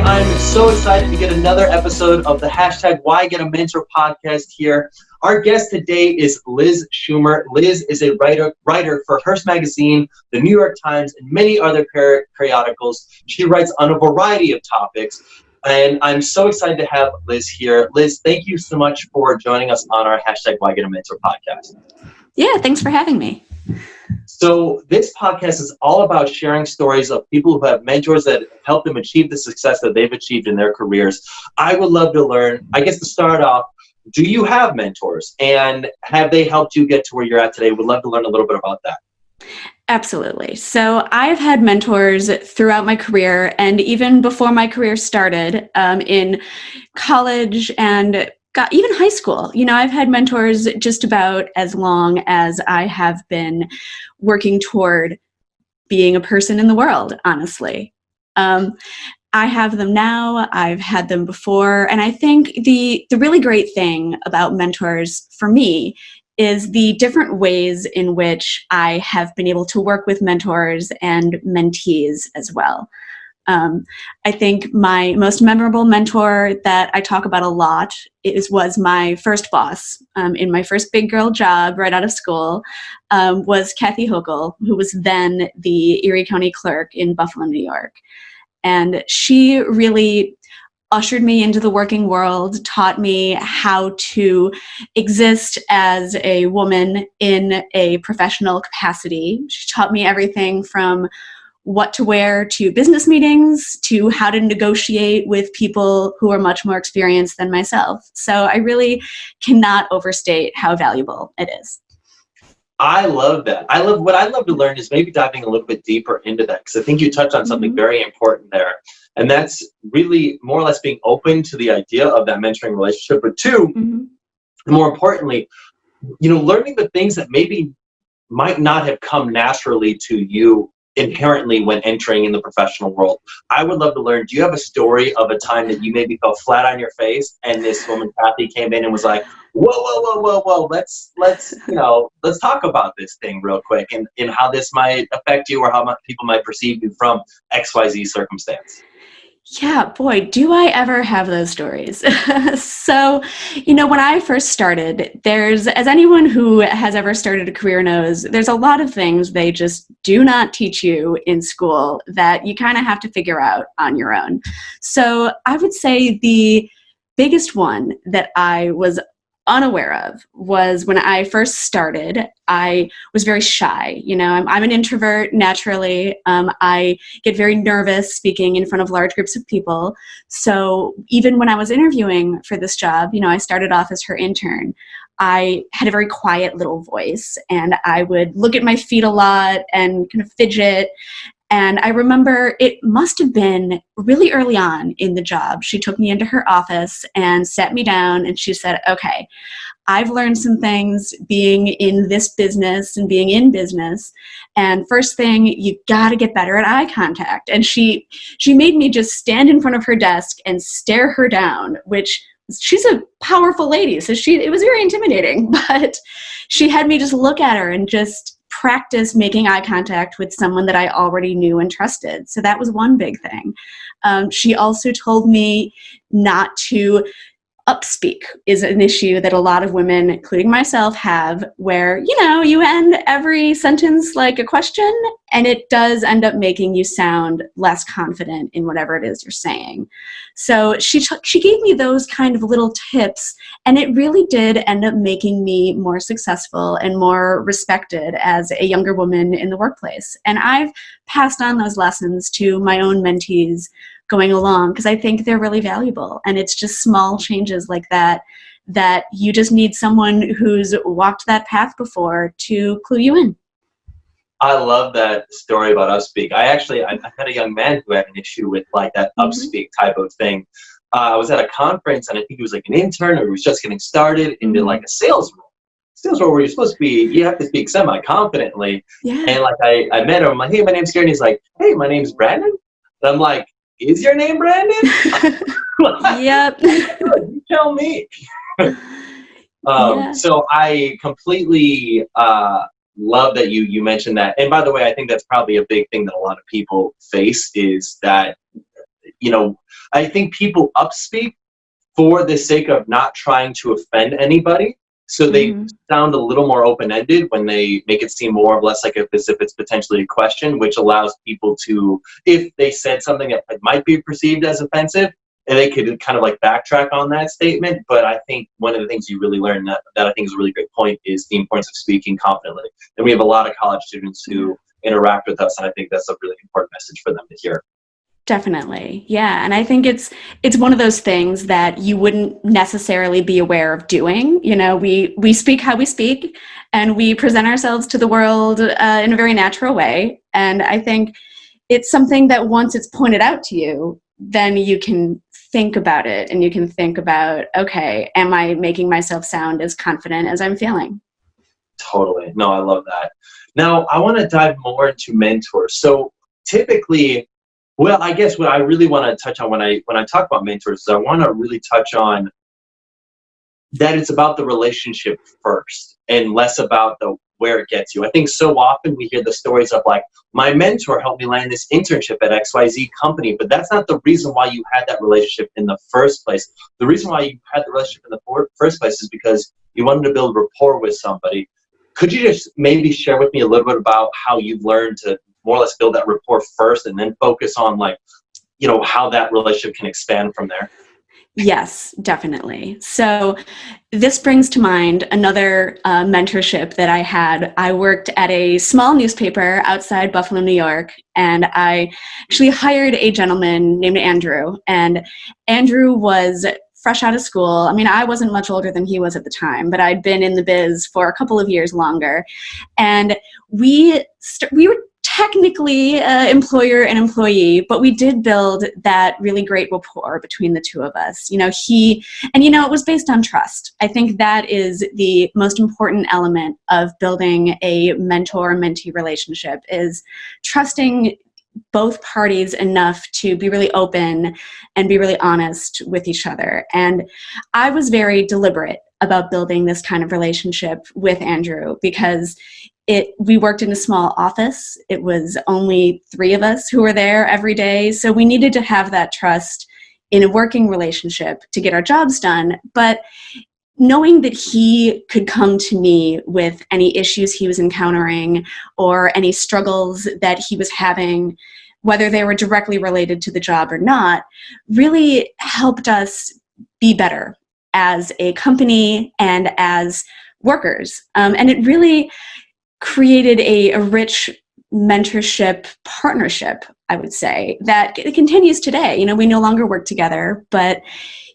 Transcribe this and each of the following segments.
I'm so excited to get another episode of the hashtag Why Get a Mentor podcast here. Our guest today is Lizz Schumer. Lizz is a writer for Hearst Magazine, the New York Times, and many other periodicals. She writes on a variety of topics, and I'm so excited to have Lizz here. Lizz, thank you so much for joining us on our hashtag Why Get a Mentor podcast. Yeah, thanks for having me. So this podcast is all about sharing stories of people who have mentors that help them achieve the success that they've achieved in their careers. I would love to learn, I guess to start off, do you have mentors and have they helped you get to where you're at today? Would love to learn a little bit about that. Absolutely. So I've had mentors throughout my career and even before my career started in college and even high school. You know, I've had mentors just about as long as I have been working toward being a person in the world, honestly. I have them now, I've had them before, and I think the really great thing about mentors for me is the different ways in which I have been able to work with mentors and mentees as well. I think my most memorable mentor that I talk about a lot was my first boss in my first big girl job right out of school, was Kathy Hochul, who was then the Erie County clerk in Buffalo, New York. And she really ushered me into the working world, taught me how to exist as a woman in a professional capacity. She taught me everything from what to wear to business meetings, to how to negotiate with people who are much more experienced than myself. So I really cannot overstate how valuable it is. I love that. What I'd love to learn is maybe diving a little bit deeper into that, because I think you touched on something very important there. And that's really more or less being open to the idea of that mentoring relationship. But two, more importantly, you know, learning the things that maybe might not have come naturally to you inherently when entering in the professional world. I would love to learn, do you have a story of a time that you maybe fell flat on your face and this woman, Kathy, came in and was like, whoa, let's talk about this thing real quick and how this might affect you or how much people might perceive you from XYZ circumstance? Yeah, boy, do I ever have those stories. So, you know, when I first started, as anyone who has ever started a career knows, there's a lot of things they just do not teach you in school that you kind of have to figure out on your own. So I would say the biggest one that I was unaware of was when I first started, I was very shy. You know, I'm an introvert naturally. I get very nervous speaking in front of large groups of people. So even when I was interviewing for this job, you know, I started off as her intern. I had a very quiet little voice and I would look at my feet a lot and kind of fidget. And I remember it must have been really early on in the job. She took me into her office and sat me down and she said, okay, I've learned some things being in this business and being in business. And first thing, you got to get better at eye contact. And she made me just stand in front of her desk and stare her down, which she's a powerful lady. So it was very intimidating, but she had me just look at her and just practice making eye contact with someone that I already knew and trusted. So that was one big thing. She also told me not to upspeak is an issue that a lot of women, including myself, have where, you know, you end every sentence like a question and it does end up making you sound less confident in whatever it is you're saying. So she gave me those kind of little tips and it really did end up making me more successful and more respected as a younger woman in the workplace. And I've passed on those lessons to my own mentees going along because I think they're really valuable. And it's just small changes like that you just need someone who's walked that path before to clue you in. I love that story about upspeak. I had a young man who had an issue with like that upspeak type of thing. I was at a conference and I think he was like an intern or he was just getting started into like a sales role where you're supposed to be, you have to speak semi-confidently. Yeah. And like I met him, I'm like, hey, my name's Gary. And he's like, hey, my name's Brandon. And I'm like, is your name Brandon? Yep. You tell me. So I completely love that you mentioned that. And by the way, I think that's probably a big thing that a lot of people face is that I think people upspeak for the sake of not trying to offend anybody. So they sound a little more open-ended when they make it seem more or less like as if it's potentially a question, which allows people to, if they said something that might be perceived as offensive, and they could kind of like backtrack on that statement. But I think one of the things you really learn that I think is a really great point is the importance of speaking confidently. And we have a lot of college students who interact with us, and I think that's a really important message for them to hear. Definitely. Yeah. And I think it's one of those things that you wouldn't necessarily be aware of doing. We speak how we speak, and we present ourselves to the world in a very natural way. And I think it's something that once it's pointed out to you, then you can think about it, and you can think about, okay, am I making myself sound as confident as I'm feeling? Totally. No, I love that. Now, I want to dive more into mentors. So typically, well, I guess what I really want to touch on when I talk about mentors is I want to really touch on that it's about the relationship first and less about where it gets you. I think so often we hear the stories of like, my mentor helped me land this internship at XYZ company, but that's not the reason why you had that relationship in the first place. The reason why you had the relationship in the first place is because you wanted to build rapport with somebody. Could you just maybe share with me a little bit about how you've learned to more or less build that rapport first and then focus on how that relationship can expand from there? Yes, definitely. So this brings to mind another mentorship that I had. I worked at a small newspaper outside Buffalo, New York, and I actually hired a gentleman named Andrew. And Andrew was fresh out of school. I mean, I wasn't much older than he was at the time, but I'd been in the biz for a couple of years longer. And we were technically employer and employee, but we did build that really great rapport between the two of us. It was based on trust. I think that is the most important element of building a mentor-mentee relationship, is trusting both parties enough to be really open and be really honest with each other. And I was very deliberate about building this kind of relationship with Andrew because we worked in a small office. It was only 3 of us who were there every day. So we needed to have that trust in a working relationship to get our jobs done. But knowing that he could come to me with any issues he was encountering or any struggles that he was having, whether they were directly related to the job or not, really helped us be better as a company and as workers. And it really created a rich mentorship partnership, I would say, that it continues today. We no longer work together, but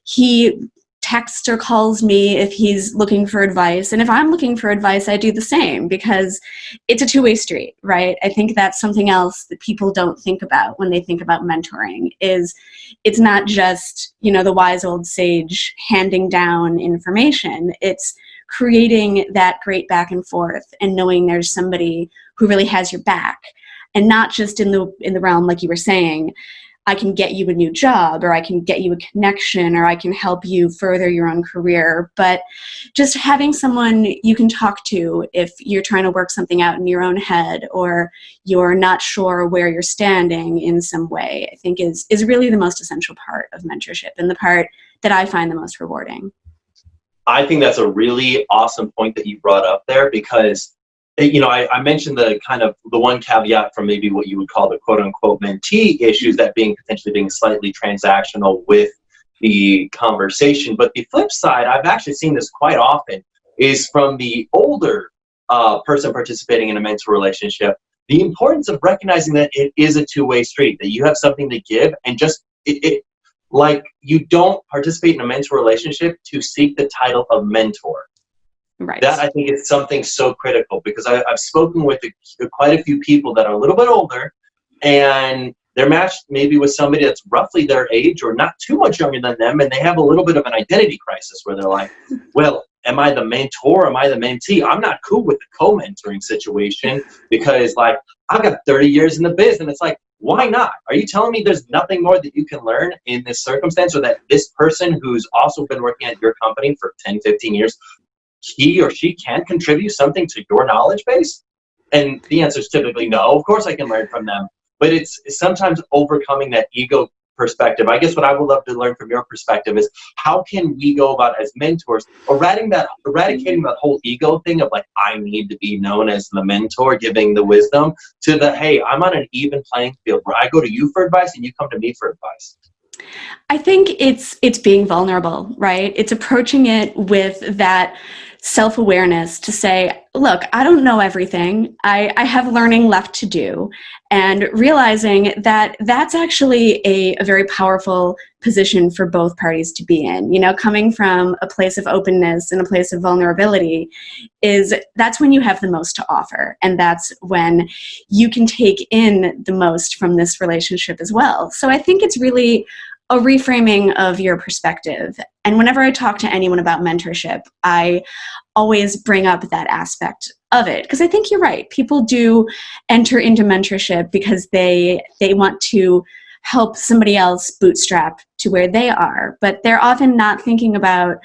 he texts or calls me if he's looking for advice. And if I'm looking for advice, I do the same, because it's a two-way street, right? I think that's something else that people don't think about when they think about mentoring, is it's not just, the wise old sage handing down information. It's creating that great back and forth and knowing there's somebody who really has your back, and not just in the realm, like you were saying, I can get you a new job, or I can get you a connection, or I can help you further your own career, but just having someone you can talk to if you're trying to work something out in your own head, or you're not sure where you're standing in some way, I think is really the most essential part of mentorship, and the part that I find the most rewarding. I think that's a really awesome point that you brought up there, because I mentioned the one caveat from maybe what you would call the quote unquote mentee issues, that potentially being slightly transactional with the conversation. But the flip side, I've actually seen this quite often, is from the older person participating in a mentor relationship, the importance of recognizing that it is a two-way street, that you have something to give, and just like, you don't participate in a mentor relationship to seek the title of mentor. Right. That, I think, is something so critical, because I've spoken with quite a few people that are a little bit older, and they're matched maybe with somebody that's roughly their age or not too much younger than them, and they have a little bit of an identity crisis where they're like, well, am I the mentor? Am I the mentee? I'm not cool with the co-mentoring situation, because I've got 30 years in the biz, and it's like, why not? Are you telling me there's nothing more that you can learn in this circumstance, or that this person who's also been working at your company for 10, 15 years, he or she can contribute something to your knowledge base? And the answer is typically no. Of course I can learn from them. But it's sometimes overcoming that ego perspective, I guess what I would love to learn from your perspective is how can we go about as mentors eradicating that whole ego thing of like, I need to be known as the mentor, giving the wisdom, to the, hey, I'm on an even playing field where I go to you for advice and you come to me for advice. I think it's being vulnerable, right? It's approaching it with that self-awareness to say, look, I don't know everything. I have learning left to do. And realizing that that's actually a very powerful position for both parties to be in. You know, coming from a place of openness and a place of vulnerability that's when you have the most to offer. And that's when you can take in the most from this relationship as well. So I think it's really a reframing of your perspective. And whenever I talk to anyone about mentorship, I always bring up that aspect of it. Because I think you're right. People do enter into mentorship because they want to help somebody else bootstrap to where they are. But they're often not thinking about,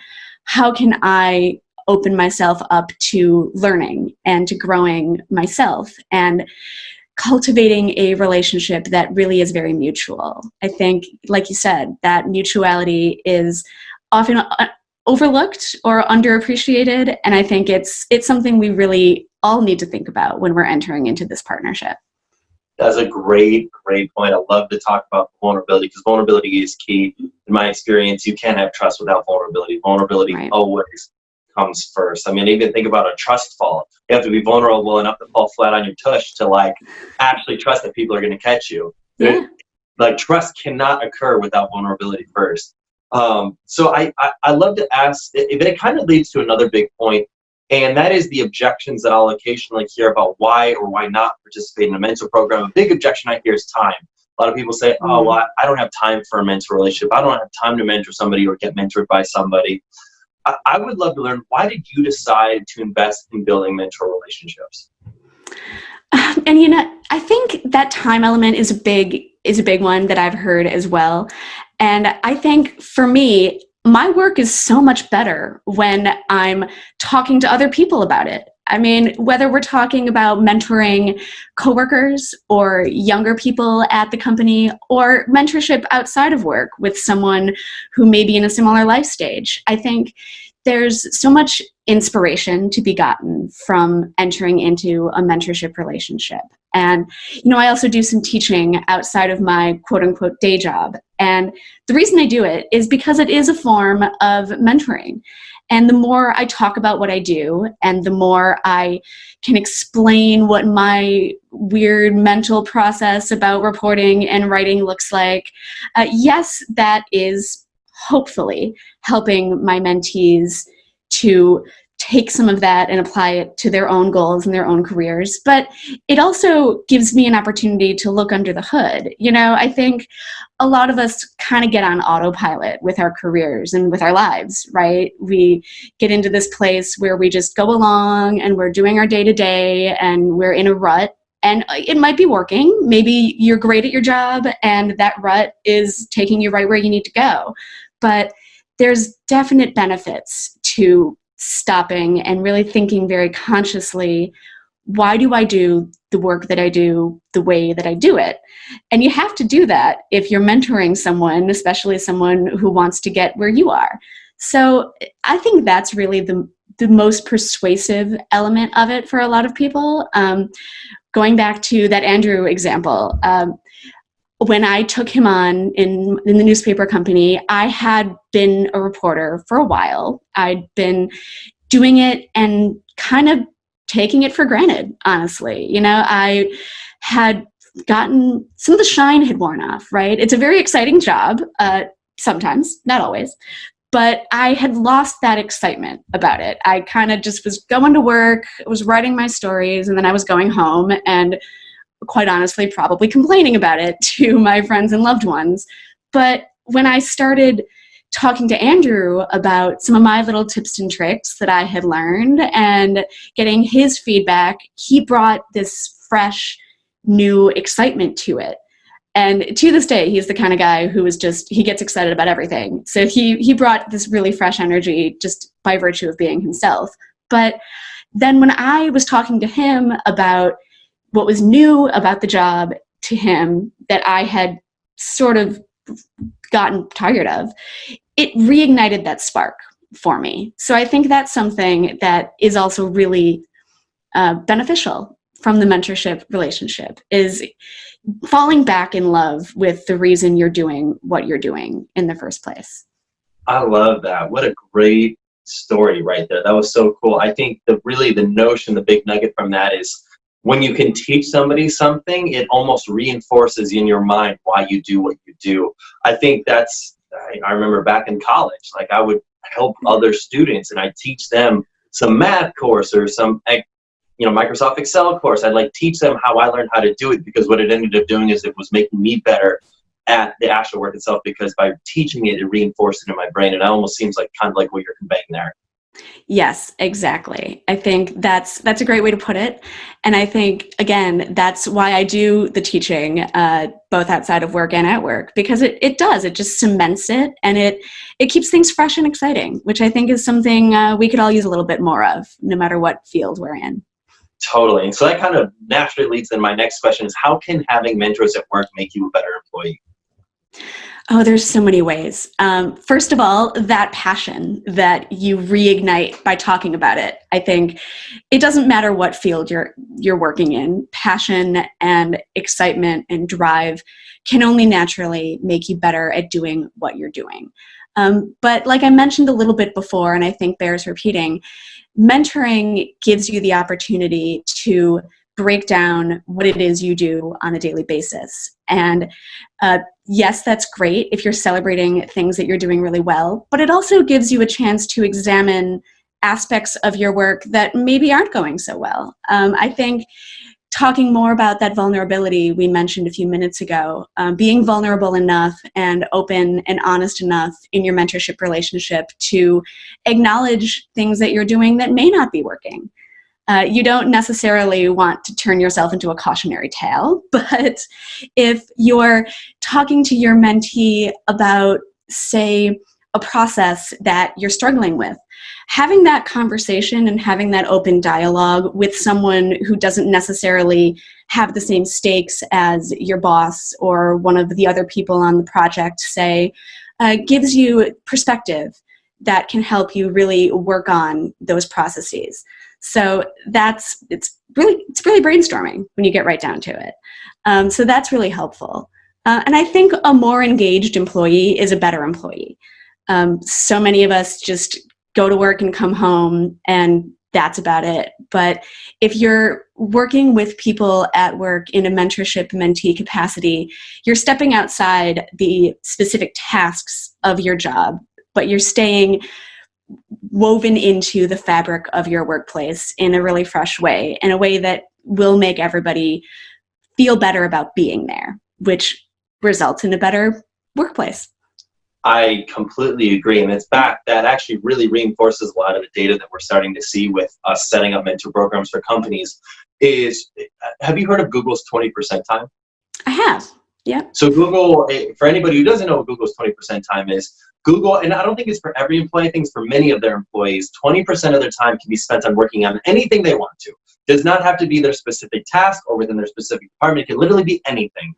how can I open myself up to learning and to growing myself and cultivating a relationship that really is very mutual. I think, like you said, that mutuality is often overlooked or underappreciated, and I think it's something we really all need to think about when we're entering into this partnership. That's a great point. I love to talk about vulnerability because vulnerability is key. In my experience, you can't have trust without vulnerability. Vulnerability Right. always comes first. I mean, even think about a trust fall. You have to be vulnerable enough to fall flat on your tush to like actually trust that people are going to catch you. Yeah. Like trust cannot occur without vulnerability first. So I love to ask, but it kind of leads to another big point, and that is the objections that I'll occasionally hear about why or why not participate in a mentor program. A big objection I hear is time. A lot of people say, oh, well, I don't have time for a mentor relationship. I don't have time to mentor somebody or get mentored by somebody. I would love to learn, why did you decide to invest in building mentor relationships? And you know, I think that time element is a big one that I've heard as well. And I think for me, my work is so much better when I'm talking to other people about it. I mean, whether we're talking about mentoring coworkers or younger people at the company, or mentorship outside of work with someone who may be in a similar life stage, I think there's so much inspiration to be gotten from entering into a mentorship relationship. And, you know, I also do some teaching outside of my quote unquote day job. And the reason I do it is because it is a form of mentoring. And the more I talk about what I do, and the more I can explain what my weird mental process about reporting and writing looks like, yes, that is hopefully helping my mentees to take some of that and apply it to their own goals and their own careers. But it also gives me an opportunity to look under the hood. You know, I think a lot of us kind of get on autopilot with our careers and with our lives, right? We get into this place where we just go along and we're doing our day-to-day and we're in a rut. And it might be working. Maybe you're great at your job and that rut is taking you right where you need to go. But there's definite benefits to stopping and really thinking very consciously, why do I do the work that I do the way that I do it? And you have to do that if you're mentoring someone, especially someone who wants to get where you are. So I think that's really the most persuasive element of it for a lot of people. Going back to that Andrew example, when I took him on in the newspaper company, I had been a reporter for a while. I'd been doing it and kind of taking it for granted, honestly. You know, I had gotten, some of the shine had worn off, right? It's a very exciting job, sometimes, not always. But I had lost that excitement about it. I kind of just was going to work, was writing my stories, and then I was going home and quite honestly, probably complaining about it to my friends and loved ones. But when I started talking to Andrew about some of my little tips and tricks that I had learned and getting his feedback, he brought this fresh, new excitement to it. And to this day, he's the kind of guy who is just, he gets excited about everything. So he brought this really fresh energy just by virtue of being himself. But then when I was talking to him about what was new about the job to him that I had sort of gotten tired of, it reignited that spark for me. So I think that's something that is also really beneficial from the mentorship relationship, is falling back in love with the reason you're doing what you're doing in the first place. I love that. What a great story right there. That was so cool. I think the notion, the big nugget from that is when you can teach somebody something, it almost reinforces in your mind why you do what you do. I think I remember back in college, like I would help other students and I'd teach them some math course or some Microsoft Excel course. I'd like teach them how I learned how to do it, because what it ended up doing is it was making me better at the actual work itself, because by teaching it, it reinforced it in my brain. And it almost seems like kind of like what you're conveying there. Yes, exactly. I think that's a great way to put it. And I think, again, that's why I do the teaching, both outside of work and at work, because it just cements it, and it keeps things fresh and exciting, which I think is something we could all use a little bit more of, no matter what field we're in. Totally. And so that kind of naturally leads to my next question is, how can having mentors at work make you a better employee? Oh, there's so many ways. First of all, that passion that you reignite by talking about it. I think it doesn't matter what field you're working in. Passion and excitement and drive can only naturally make you better at doing what you're doing. But like I mentioned a little bit before, and I think bears repeating, mentoring gives you the opportunity to break down what it is you do on a daily basis. And yes, that's great if you're celebrating things that you're doing really well, but it also gives you a chance to examine aspects of your work that maybe aren't going so well. I think talking more about that vulnerability we mentioned a few minutes ago, being vulnerable enough and open and honest enough in your mentorship relationship to acknowledge things that you're doing that may not be working. You don't necessarily want to turn yourself into a cautionary tale, but if you're talking to your mentee about, say, a process that you're struggling with, having that conversation and having that open dialogue with someone who doesn't necessarily have the same stakes as your boss or one of the other people on the project, say, gives you perspective that can help you really work on those processes. So it's really brainstorming when you get right down to it. So that's really helpful. And I think a more engaged employee is a better employee. So many of us just go to work and come home, and that's about it. But if you're working with people at work in a mentorship mentee capacity, you're stepping outside the specific tasks of your job, but you're staying woven into the fabric of your workplace in a really fresh way, in a way that will make everybody feel better about being there, which results in a better workplace. I completely agree. And that actually really reinforces a lot of the data that we're starting to see with us setting up mentor programs for companies. Have you heard of Google's 20% time? I have. Yeah. So Google, for anybody who doesn't know what Google's 20% time is, Google, and I don't think it's for every employee, I think it's for many of their employees, 20% of their time can be spent on working on anything they want to. It does not have to be their specific task or within their specific department. It can literally be anything.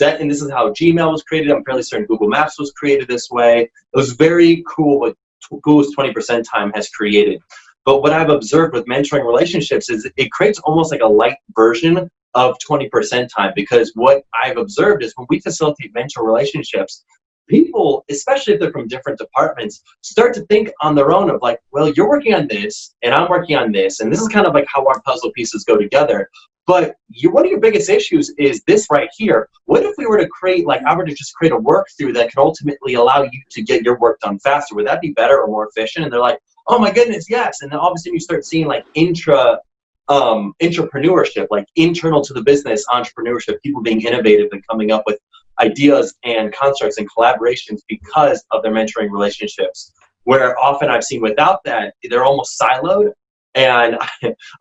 And this is how Gmail was created. I'm fairly certain Google Maps was created this way. It was very cool what Google's 20% time has created. But what I've observed with mentoring relationships is it creates almost like a light version of 20% time, because what I've observed is when we facilitate mentor relationships, people, especially if they're from different departments, start to think on their own of like, well, you're working on this and I'm working on this, and this is kind of like how our puzzle pieces go together. But one of your biggest issues is this right here. What if we were to create, like I were to just create a work through that could ultimately allow you to get your work done faster? Would that be better or more efficient? And they're like, oh my goodness, yes. And then all of a sudden you start seeing like entrepreneurship, like internal to the business entrepreneurship, people being innovative and coming up with ideas and constructs and collaborations because of their mentoring relationships, where often I've seen without that, they're almost siloed. And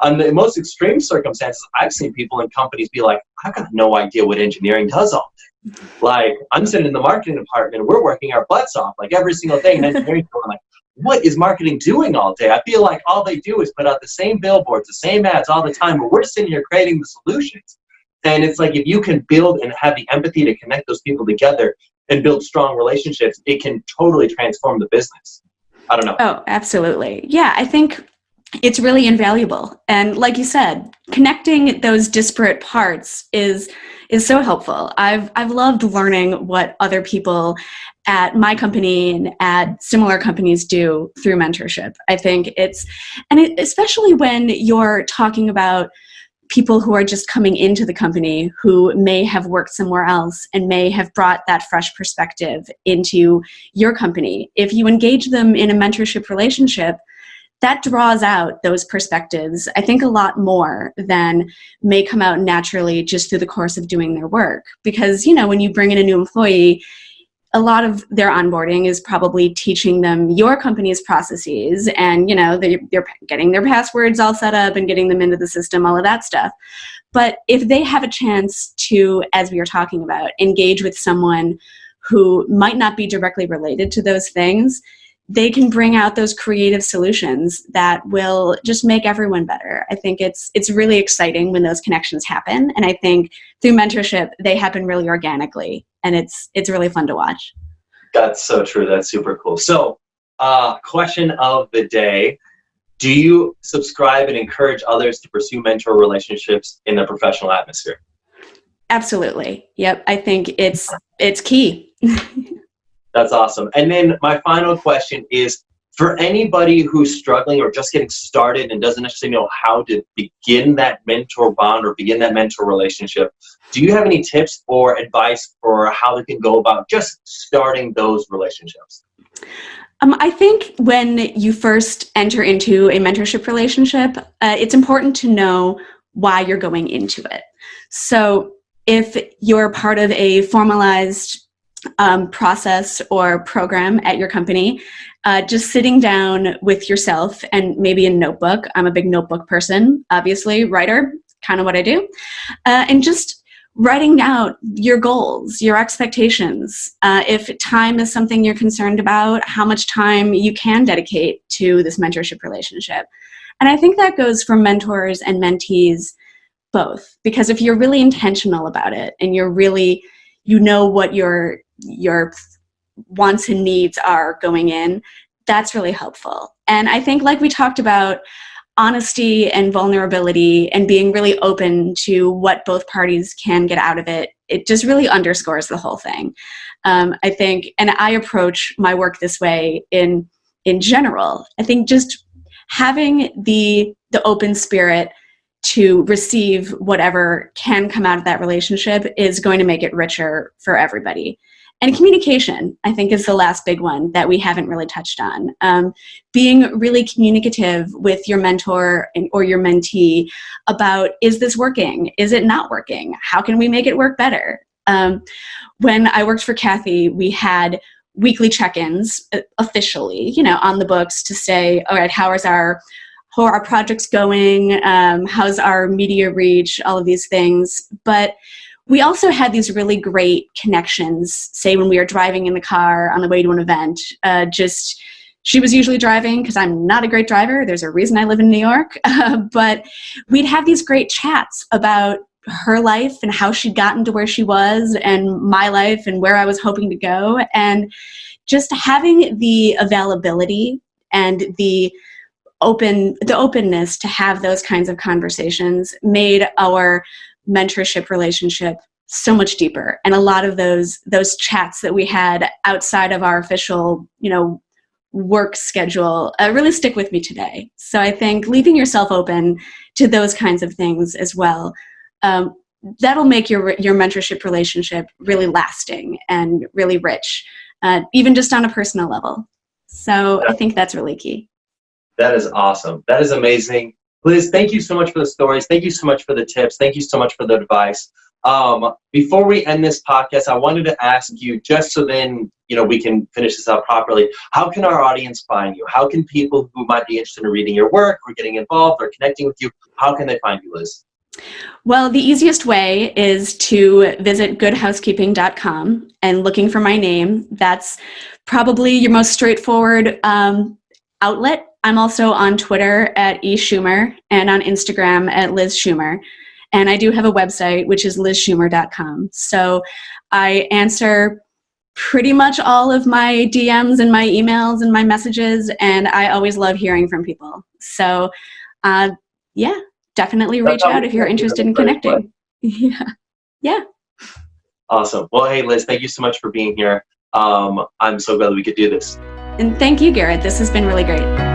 on the most extreme circumstances, I've seen people in companies be like, I've got no idea what engineering does all day. Like, I'm sitting in the marketing department, we're working our butts off like every single day, and engineering going like, what is marketing doing all day? I feel like all they do is put out the same billboards, the same ads all the time, but we're sitting here creating the solutions. And it's like, if you can build and have the empathy to connect those people together, and build strong relationships, it can totally transform the business. I don't know. Oh, absolutely. Yeah, I think it's really invaluable. And like you said, connecting those disparate parts is so helpful. I've loved learning what other people at my company and at similar companies do through mentorship. I think especially when you're talking about people who are just coming into the company who may have worked somewhere else and may have brought that fresh perspective into your company. If you engage them in a mentorship relationship, that draws out those perspectives, I think, a lot more than may come out naturally just through the course of doing their work. Because, when you bring in a new employee, a lot of their onboarding is probably teaching them your company's processes and, they're getting their passwords all set up and getting them into the system, all of that stuff. But if they have a chance to, as we were talking about, engage with someone who might not be directly related to those things, they can bring out those creative solutions that will just make everyone better. I think it's really exciting when those connections happen. And I think through mentorship, they happen really organically. And it's really fun to watch. That's so true. That's super cool. So, question of the day. Do you subscribe and encourage others to pursue mentor relationships in a professional atmosphere? Absolutely. Yep. I think it's key. That's awesome. And then my final question is, for anybody who's struggling or just getting started and doesn't necessarily know how to begin that mentor bond or begin that mentor relationship, do you have any tips or advice for how they can go about just starting those relationships? I think when you first enter into a mentorship relationship, it's important to know why you're going into it. So if you're part of a formalized process or program at your company, just sitting down with yourself and maybe a notebook. I'm a big notebook person, obviously, writer, kind of what I do. And just writing out your goals, your expectations. If time is something you're concerned about, how much time you can dedicate to this mentorship relationship. And I think that goes for mentors and mentees both, because if you're really intentional about it and you're really, what your wants and needs are going in, that's really helpful. And I think, like we talked about, honesty and vulnerability and being really open to what both parties can get out of it, it just really underscores the whole thing. I think, and I approach my work this way in general. I think just having the open spirit to receive whatever can come out of that relationship is going to make it richer for everybody. And communication, I think, is the last big one that we haven't really touched on. Being really communicative with your mentor or your mentee about, is this working? Is it not working? How can we make it work better? When I worked for Kathy, we had weekly check-ins officially, on the books to say, all right, how are our projects going? How's our media reach? All of these things. But we also had these really great connections, say when we were driving in the car on the way to an event. She was usually driving because I'm not a great driver. There's a reason I live in New York. But we'd have these great chats about her life and how she'd gotten to where she was, and my life and where I was hoping to go. And just having the availability and the openness to have those kinds of conversations made our mentorship relationship so much deeper. And a lot of those chats that we had outside of our official, work schedule really stick with me today. So I think leaving yourself open to those kinds of things as well, that'll make your mentorship relationship really lasting and really rich, even just on a personal level. So I think that's really key. That is awesome. That is amazing. Liz, thank you so much for the stories. Thank you so much for the tips. Thank you so much for the advice. Before we end this podcast, I wanted to ask you, just so then, we can finish this out properly, how can our audience find you? How can people who might be interested in reading your work or getting involved or connecting with you, how can they find you, Liz? Well, the easiest way is to visit goodhousekeeping.com and looking for my name. That's probably your most straightforward outlet. I'm also on Twitter at @eSchumer and on Instagram at Lizz Schumer. And I do have a website, which is lizzschumer.com. So I answer pretty much all of my DMs and my emails and my messages, and I always love hearing from people. So, yeah, definitely reach out if you're interested in connecting. Yeah. Yeah. Awesome. Well, hey, Liz, thank you so much for being here. I'm so glad we could do this. And thank you, Garrett. This has been really great.